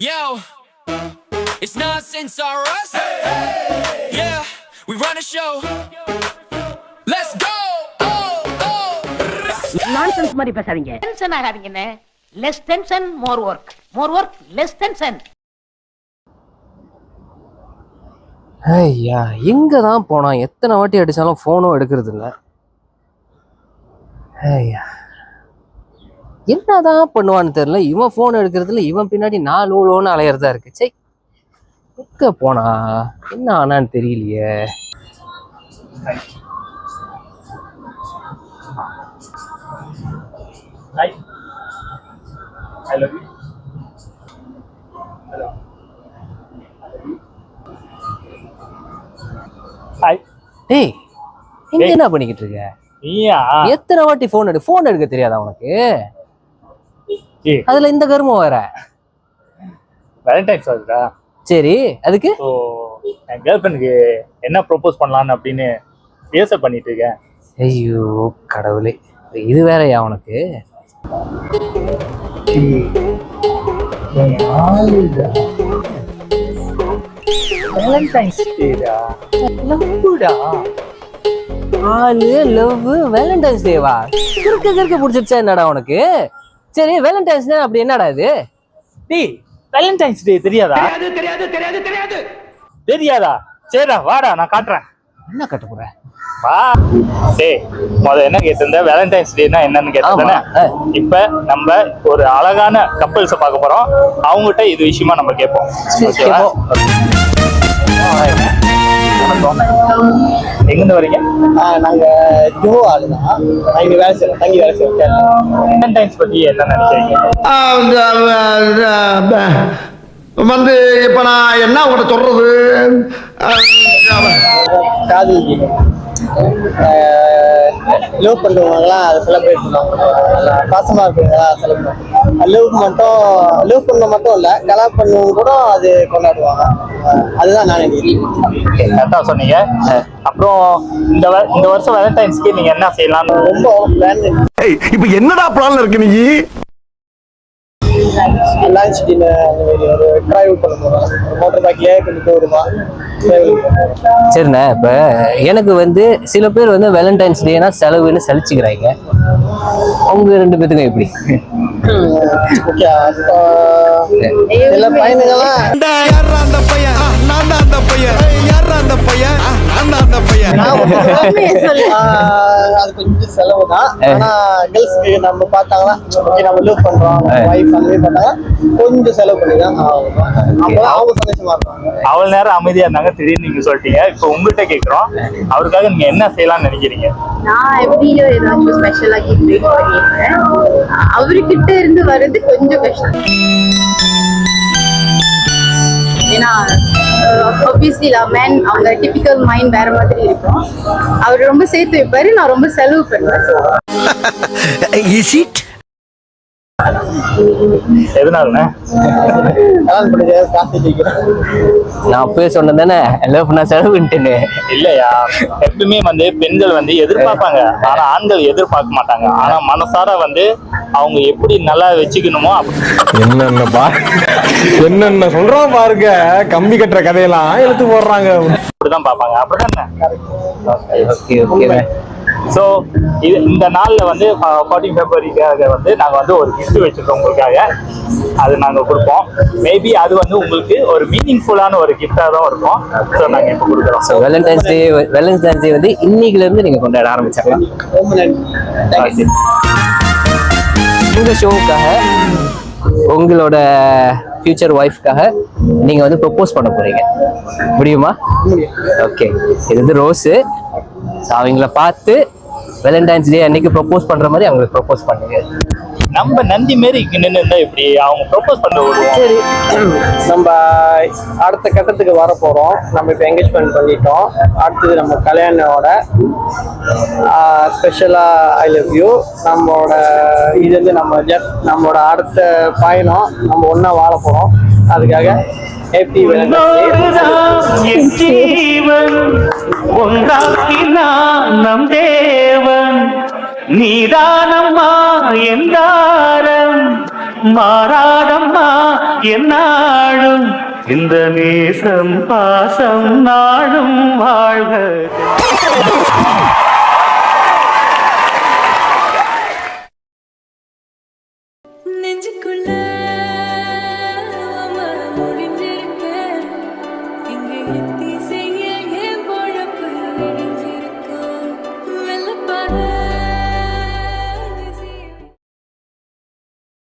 Yo, it's nonsense or us. Hey. Yeah, we run a show. Let's go. Nonsense மாதிரி பேசாதீங்க. Tension ஆகாதீங்கண்ணே. Less tension more work, more work less tension. ஐயா, எங்க தான் போனான்? எத்தனை வாட்டி அடிச்சாலும் ஃபோனும் எடுக்கிறது இல்லை. ஐயா, என்னதான் பண்ணுவான்னு தெரியல. இவன் ஃபோன் எடுக்கிறதுல இவன் பின்னாடி நான் லோன்னு அலையிறதா இருக்கு. சே, எங்க போனா என்ன ஆனான்னு தெரியலையே. Hi. I love you. Hello. Hi. டேய், இங்க என்ன பண்ணிக்கிட்டு இருக்க? நீயா? எத்தனை வாட்டி ஃபோன் எடுக்க தெரியாதா உனக்கு? அதுல இந்த கருமம் வேற. வேலண்டைன்ஸ் வருதா? சரி, அதுக்கு ஸோ என் கேர்ள் ஃப்ரெண்டுக்கு என்ன ப்ரொபோஸ் பண்ணலான்னு அப்படின்னு ரிஹர்சல் பண்ணிட்டு இருக்கேன். ஐயோ கடவுளே, இது வேறயா உனக்கு? வேலண்டைன்ஸ் டேடா, லவ்டா. ஆளு லவ் வேலண்டைன்ஸ் டேவா? கிறுக்க பிடிச்சிருச்சா என்னடா உனக்கு? சரி, வேலண்டைன்ஸ் டே அப்படி என்னடா இது? டேய், வேலண்டைன்ஸ் டே தெரியாதா? தெரியாதா? சரிடா, வாடா நான் காட்டுறேன். என்ன கட்ட போற? வா. டேய், முதல்ல என்ன கேட்டிருந்த? வேலண்டைன்ஸ் டேனா என்னன்னு கேட்டிருந்தானே. இப்ப நம்ம ஒரு அழகான கப்பல்ஸை பார்க்க போறோம். அவங்ககிட்ட இது விஷயமா நம்ம கேட்போம். எங்கிருந்து வரீங்க? நாங்க ஜோ ஆளுதான். இங்க வேலை செய்யறோம், தங்கி வேலை செய்யறோம். வேலண்டைன்ஸ் பத்தி என்ன நினைக்கிறீங்க? வந்து இப்ப நான் என்ன உங்கள்கிட்ட சொல்றது, காதல் லவ் பண்ணுறவங்கலாம் அதை செலிப்ரேட் பண்ணுவாங்க. பாசமாக இருக்கிறவங்களாம் செலிப்ரேட் லவ் பண்ண மட்டும் இல்லை, கலாப் பண்ணவங்க கூட அது கொண்டாடுவாங்க. அதுதான் நான் நினைக்கிறேன். கரெக்டாக சொன்னீங்க. அப்புறம் இந்த வருஷம் வேலண்டைன்ஸ்க்கு நீங்க என்ன செய்யலாம்னு ரொம்ப பிளான். இப்ப என்னடா பிளான்ல இருக்கு நீ? லஞ்ச் டின்னர் அந்த மாதிரி ஒரு டிரைவ் பண்ண போகிறோம். மோட்டர் பைக்லேயே கொஞ்சம் தூரமா. சரிண்ணே, இப்போ எனக்கு வந்து சில பேர் வந்து வேலண்டைன்ஸ் டேனா செலவுன்னு சலிச்சுக்கிறாங்க. அவங்க ரெண்டு பேத்துக்கும் எப்படி? சில பையனுங்கெல்லாம் அது கொஞ்சம் செலவு தான். ஆனா கேர்ள்ஸ்க்கு நம்ம பார்த்தாங்கன்னா நம்ம லவ் பண்றோம், வைஃப் அந்த மாதிரி பார்த்தாங்கன்னா கொஞ்சம் செலவு பண்ணிதான் அவங்க சந்தோஷமா இருப்பாங்க. அவ்வளவு நேரம் அமைதியா இருந்தாங்க, திடீர்னு நீங்க சொல்லிட்டீங்க. இப்போ உங்ககிட்ட கேட்குறோம், அவருக்காக நீங்க என்ன செய்யலாம்னு நினைக்கிறீங்க? நான் எப்படியோ ஏதாச்சும் ஸ்பெஷலா கிஃப்ட் பண்ணிருக்கேன். அவர்கிட்ட இருந்து வர்றது கொஞ்சம் கஷ்டம். ஏன்னா ஆப்வியஸ்லி மேன் அவங்க டிபிக்கல் மைண்ட் வேற மாதிரி இருக்கும். அவர் ரொம்ப சேர்த்து வைப்பாரு, நான் ரொம்ப செலவு பண்ணுவேன். எதனாலண்ணே? நான் அப்பவே சொன்னேன் தானே, லவ் பண்ணா செலவுன்ட்டுன்னு. இல்லையா, எப்பவுமே வந்து பெண்கள் வந்து எதிர்பார்ப்பாங்க, ஆனா ஆண்கள் எதிர்பார்க்க மாட்டாங்க. ஆனா மனசார வந்து அவங்க எப்படி நல்லா வச்சுக்கணுமோ என்னென்ன சொல்றோம் பாருங்க. கம்பி கட்டுற கதையெல்லாம் எடுத்து போடுறாங்க. அப்படிதான் பார்ப்பாங்க. அப்படிதானே? ஓகே. ஸோ இந்த நாளில் வந்து 14 ஃபெப்ரவரிக்காக வந்து நாங்கள் வந்து ஒரு கிஃப்ட் வச்சுருக்கோம் உங்களுக்காக. அது நாங்கள் கொடுப்போம். மேபி அது வந்து உங்களுக்கு ஒரு மீனிங்ஃபுல்லான ஒரு கிஃப்டாக தான் இருக்கும். ஸோ நாங்கள் இப்போ கொடுக்குறோம். ஸோ வேலண்டைன்ஸ் டே வந்து இன்னைக்குலேருந்து நீங்கள் கொண்டாட ஆரம்பிச்சிடலாம். இந்த ஷோவுக்காக உங்களோட ஃபியூச்சர் ஒய்ஃப்காக நீங்கள் வந்து ப்ரொப்போஸ் பண்ண போகிறீங்க, முடியுமா? ஓகே, இது வந்து ரோஸு. ஸோ அவங்கள பார்த்து வேலண்டைன்ஸ் டே அன்னைக்கு ப்ரொப்போஸ் பண்ணுற மாதிரி அவங்களுக்கு ப்ரொப்போஸ் பண்ணுங்க. நம்ம நந்தி மாரி நின்று இருந்தா இப்படி அவங்க ப்ரொப்போஸ் பண்ண விடுவோம். சரி, நம்ம அடுத்த கட்டத்துக்கு வர போறோம். நம்ம இப்போ என்கேஜ்மெண்ட் பண்ணிட்டோம். அடுத்தது நம்ம கல்யாணோட ஸ்பெஷலா ஐ லவ் யூ. நம்மளோட இது வந்து நம்மளோட அடுத்த பயணம். நம்ம ஒன்னா வாழ போறோம். அதுக்காக ஹேப்பி நம் தேவன் நீதானம்மா என்றாரம் மாறாதம்மா என்னாடும் இந்த நேசம் பாசம் நாடும் வாழ்க